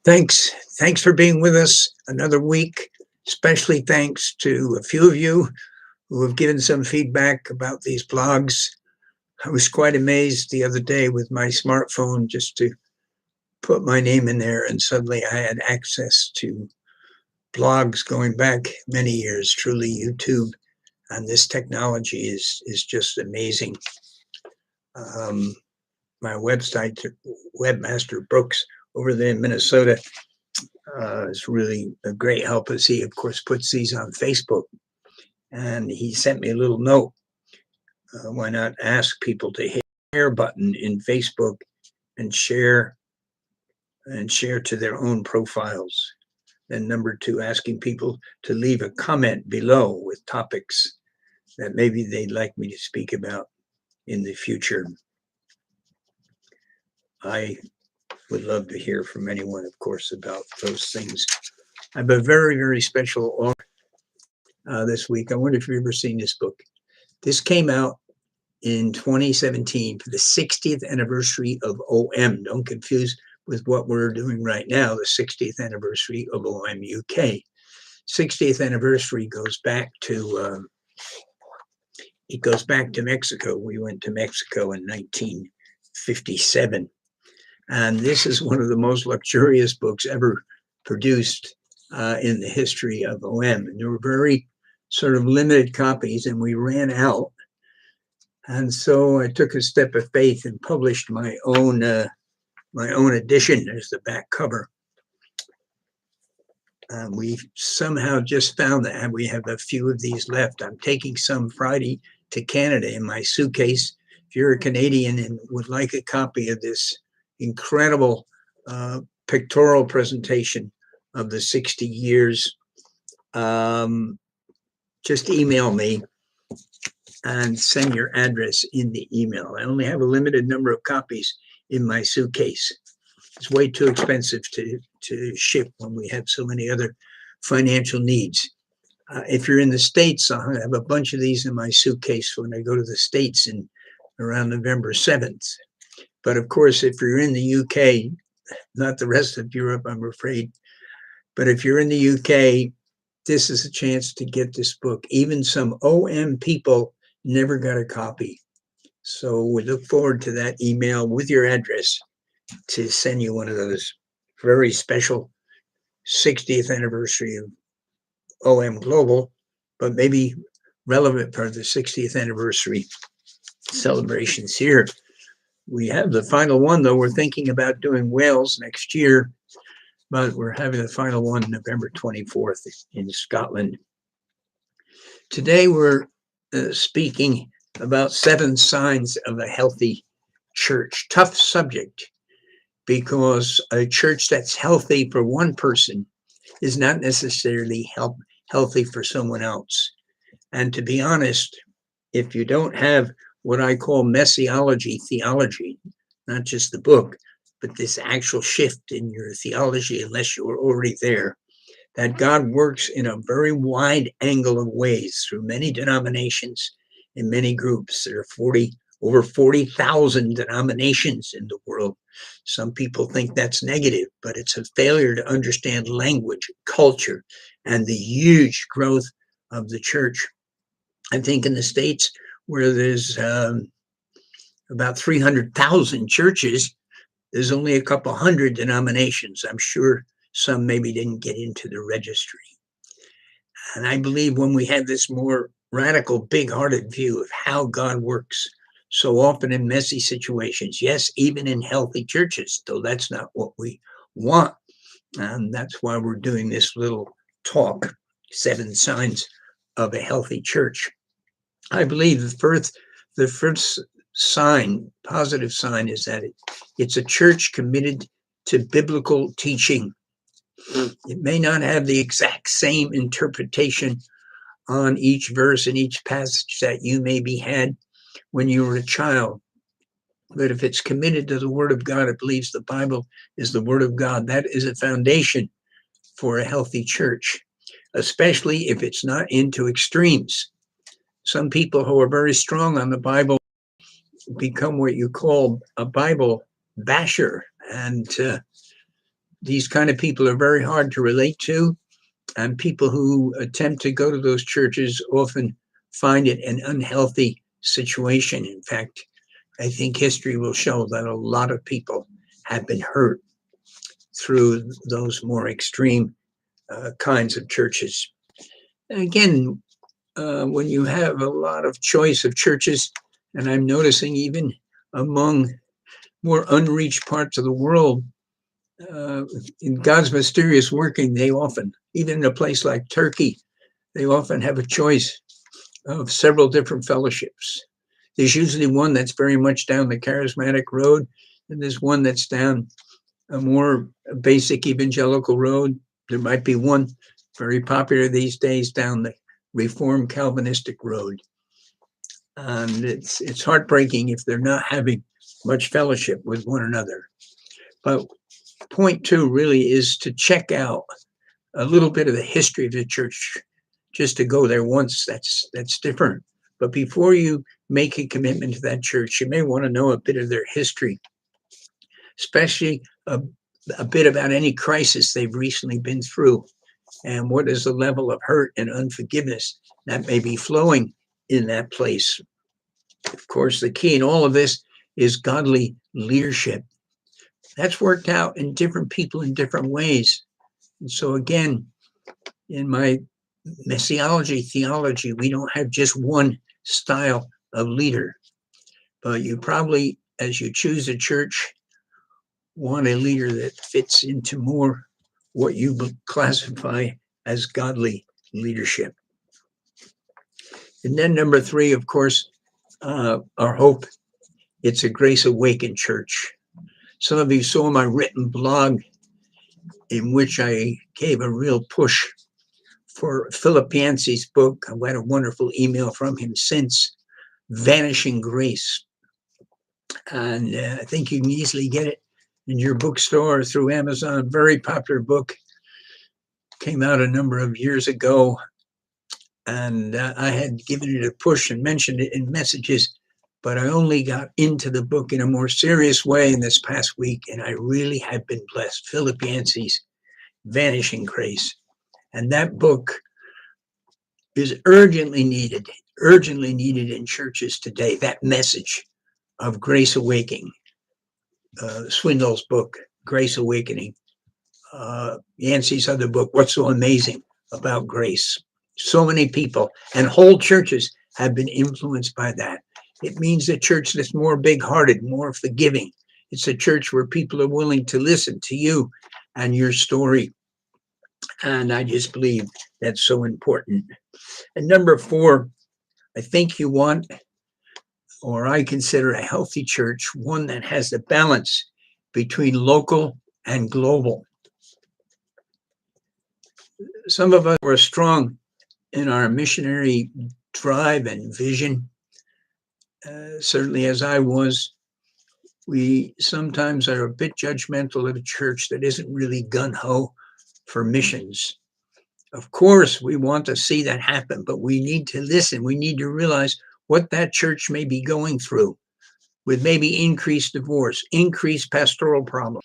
Thanks for being with us another week. Especially thanks to a few of you who have given some feedback about these blogs. I was quite amazed the other day with my smartphone just to put my name in there, and suddenly I had access to blogs going back many years. Truly, YouTube and this technology is just amazing. Um, my website, Webmaster Brooks, over there in Minnesota, is really a great help as he, of course, puts these on Facebook. And he sent me a little note. Why not ask people to hit the share button in Facebook and share to their own profiles? And number two, asking people to leave a comment below with topics that maybe they'd like me to speak about in the future. I would love to hear from anyone, of course, about those things. I have a very, very special offer this week. I wonder if you've ever seen this book. This came out in 2017 for the 60th anniversary of OM. Don't confuse with what we're doing right now, the 60th anniversary of OM UK. 60th anniversary goes back to Mexico. We went to Mexico in 1957, and this is one of the most luxurious books ever produced in the history of OM. And there were very sort of limited copies, and we ran out. And so I took a step of faith and published my own edition. There's the back cover. We somehow just found that we have a few of these left. I'm taking some Friday to Canada in my suitcase. If you're a Canadian and would like a copy of this incredible pictorial presentation of the 60 years, just email me and send your address in the email. I only have a limited number of copies in my suitcase. It's way too expensive to ship when we have so many other financial needs. If you're in the States, I'll have a bunch of these in my suitcase when I go to the States in around November 7th. But of course, if you're in the UK, not the rest of Europe, I'm afraid, but if you're in the UK, this is a chance to get this book. Even some OM people never got a copy. So we look forward to that email with your address to send you one of those very special 60th anniversary of OM Global, but maybe relevant for the 60th anniversary celebrations here. We have the final one, though. We're thinking about doing Wales next year, but we're having the final one November 24th in Scotland. Today, we're speaking about 7 signs of a healthy church. Tough subject, because a church that's healthy for one person is not necessarily healthy for someone else. And to be honest, if you don't have what I call messiology theology, not just the book, but this actual shift in your theology, unless you were already there, that God works in a very wide angle of ways through many denominations and many groups. There are over 40,000 denominations in the world. Some people think that's negative, but it's a failure to understand language, culture, and the huge growth of the church. I think in the States, where there's about 300,000 churches, there's only a couple hundred denominations. I'm sure some maybe didn't get into the registry. And I believe when we have this more radical, big-hearted view of how God works, so often in messy situations, yes, even in healthy churches, though that's not what we want. And that's why we're doing this little talk, 7 signs of a healthy church. I believe the first sign, positive sign, is that it's a church committed to biblical teaching. It may not have the exact same interpretation on each verse and each passage that you maybe had when you were a child. But if it's committed to the Word of God, it believes the Bible is the Word of God. That is a foundation for a healthy church, especially if it's not into extremes. Some people who are very strong on the Bible become what you call a Bible basher, and These kind of people are very hard to relate to, and people who attempt to go to those churches often find it an unhealthy situation. In fact, I think history will show that a lot of people have been hurt through those more extreme kinds of churches. And again, when you have a lot of choice of churches, and I'm noticing even among more unreached parts of the world, in God's mysterious working, they often, even in a place like Turkey, they often have a choice of several different fellowships. There's usually one that's very much down the charismatic road, and there's one that's down a more basic evangelical road. There might be one very popular these days down the Reformed Calvinistic road. And it's heartbreaking if they're not having much fellowship with one another. But point two really is to check out a little bit of the history of the church. Just to go there once, that's different. But before you make a commitment to that church, you may want to know a bit of their history, especially a bit about any crisis they've recently been through, and what is the level of hurt and unforgiveness that may be flowing in that place. Of course, the key in all of this is godly leadership. That's worked out in different people in different ways. And so again, in my missiology theology, we don't have just one style of leader, but you probably, as you choose a church, want a leader that fits into more what you classify as godly leadership. And then number three, of course, our hope, it's a Grace Awakened church. Some of you saw my written blog in which I gave a real push for Philip Yancey's book. I had a wonderful email from him since, Vanishing Grace. And I think you can easily get it in your bookstore or through Amazon. Very popular book. Came out a number of years ago. And I had given it a push and mentioned it in messages, but I only got into the book in a more serious way in this past week. And I really have been blessed. Philip Yancey's Vanishing Grace. And that book is urgently needed in churches today. That message of grace awakening. Swindoll's book, Grace Awakening. Yancey's other book, What's So Amazing About Grace. So many people and whole churches have been influenced by that. It means a church that's more big-hearted, more forgiving. It's a church where people are willing to listen to you and your story. And I just believe that's so important. And number four, I think you want, or I consider a healthy church, one that has the balance between local and global. Some of us are strong in our missionary drive and vision. Certainly as I was, we sometimes are a bit judgmental of a church that isn't really gung-ho for missions. Of course, we want to see that happen, but we need to listen. We need to realize what that church may be going through with maybe increased divorce, increased pastoral problems,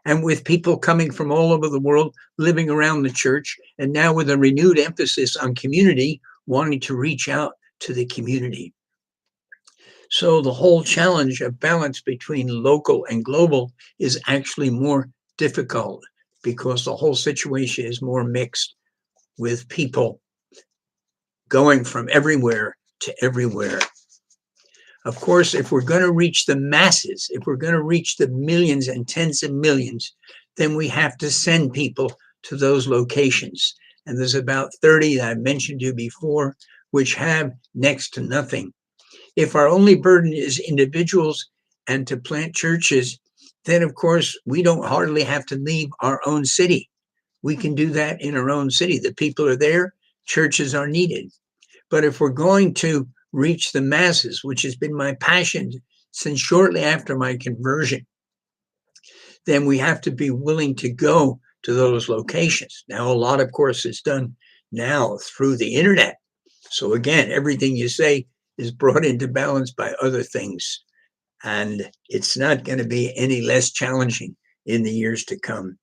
and with people coming from all over the world living around the church, and now with a renewed emphasis on community, wanting to reach out to the community. So the whole challenge of balance between local and global is actually more difficult because the whole situation is more mixed with people going from everywhere to everywhere. Of course, if we're going to reach the masses, if we're going to reach the millions and tens of millions, then we have to send people to those locations. And there's about 30 that I mentioned to you before, which have next to nothing. If our only burden is individuals and to plant churches, then of course we don't hardly have to leave our own city. We can do that in our own city. The people are there, churches are needed. But if we're going to reach the masses, which has been my passion since shortly after my conversion, then we have to be willing to go to those locations. Now, a lot, of course, is done now through the internet. So again, everything you say is brought into balance by other things. And it's not going to be any less challenging in the years to come.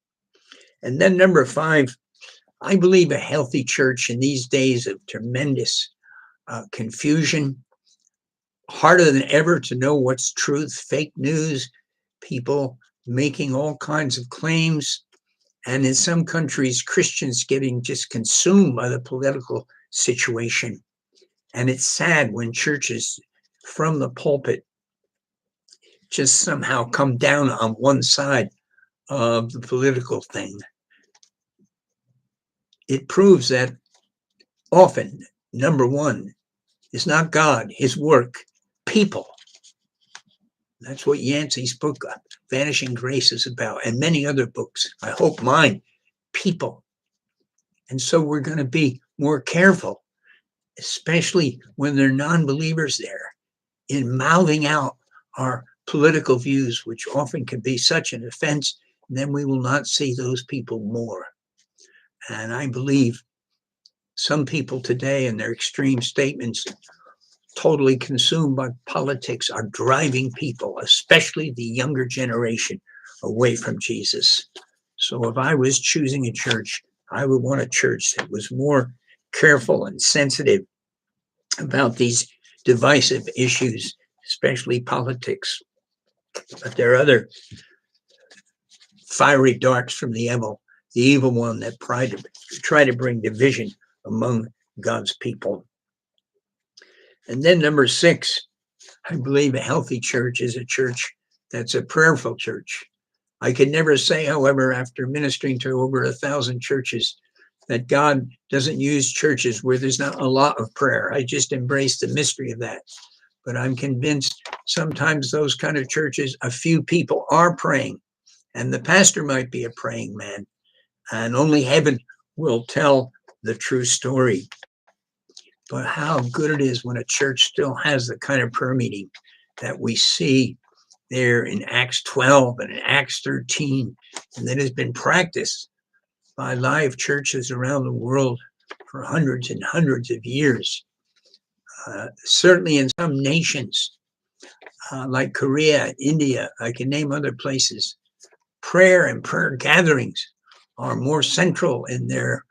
And then number 5, I believe a healthy church in these days of tremendous confusion, harder than ever to know what's truth, fake news, people making all kinds of claims, and in some countries, Christians getting just consumed by the political situation. And it's sad when churches from the pulpit just somehow come down on one side of the political thing. It proves that often, number one, is not God, his work, people. That's what Yancey's book, Vanishing Grace, is about, and many other books. I hope mine, people. And so we're going to be more careful, especially when there are non-believers there, in mouthing out our political views, which often can be such an offense, and then we will not see those people more. And I believe some people today in their extreme statements, totally consumed by politics, are driving people, especially the younger generation, away from Jesus. So if I was choosing a church, I would want a church that was more careful and sensitive about these divisive issues, especially politics. But there are other fiery darts from the evil one that try to bring division among God's people. And then number 6, I believe a healthy church is a church that's a prayerful church. I can never say, however, after ministering to over 1,000 churches, that God doesn't use churches where there's not a lot of prayer. I just embrace the mystery of that. But I'm convinced sometimes those kind of churches, a few people are praying, and the pastor might be a praying man, and only heaven will tell the true story. But how good it is when a church still has the kind of prayer meeting that we see there in Acts 12 and in Acts 13, and that has been practiced by live churches around the world for hundreds and hundreds of years. Certainly in some nations, like Korea, India, I can name other places, prayer and prayer gatherings are more central in their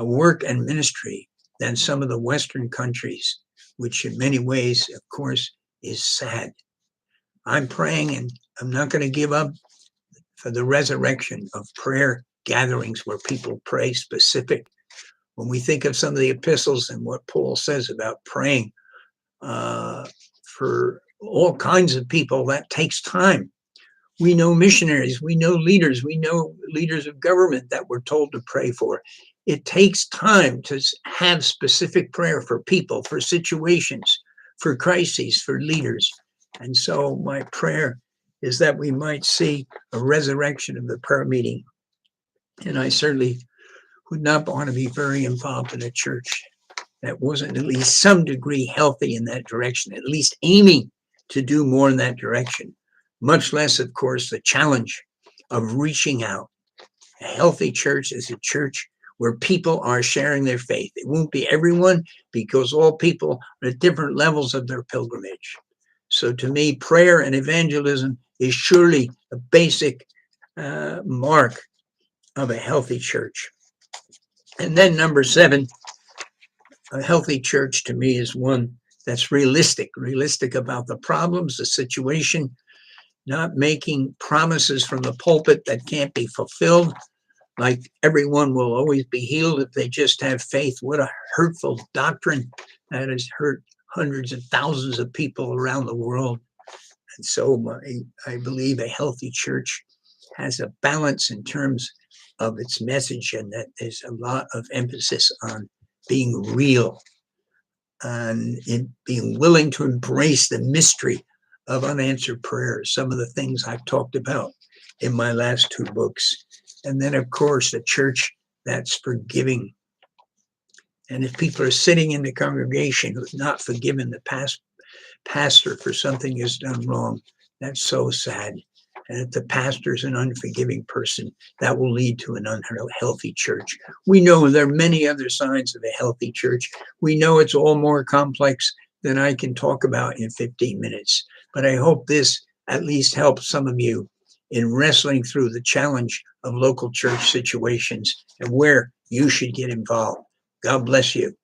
work and ministry than some of the Western countries, which in many ways, of course, is sad. I'm praying, and I'm not going to give up for the resurrection of prayer gatherings where people pray specific. When we think of some of the epistles and what Paul says about praying for all kinds of people, that takes time. We know missionaries, we know leaders of government that we're told to pray for. It takes time to have specific prayer for people, for situations, for crises, for leaders. And so my prayer is that we might see a resurrection of the prayer meeting. And I certainly would not want to be very involved in a church that wasn't at least some degree healthy in that direction, at least aiming to do more in that direction. Much less, of course, the challenge of reaching out. A healthy church is a church where people are sharing their faith. It won't be everyone, because all people are at different levels of their pilgrimage. So to me, prayer and evangelism is surely a basic mark of a healthy church. And then number 7, a healthy church to me is one that's realistic about the problems, the situation, not making promises from the pulpit that can't be fulfilled, like everyone will always be healed if they just have faith. What a hurtful doctrine that has hurt hundreds of thousands of people around the world. And so I believe a healthy church has a balance in terms of its message, and that there's a lot of emphasis on being real and in being willing to embrace the mystery of unanswered prayers, some of the things I've talked about in my last 2 books. And then, of course, a church that's forgiving. And if people are sitting in the congregation who's not forgiven the pastor for something he's done wrong, that's so sad. And if the pastor is an unforgiving person, that will lead to an unhealthy church. We know there are many other signs of a healthy church. We know it's all more complex than I can talk about in 15 minutes. But I hope this at least helps some of you in wrestling through the challenge of local church situations and where you should get involved. God bless you.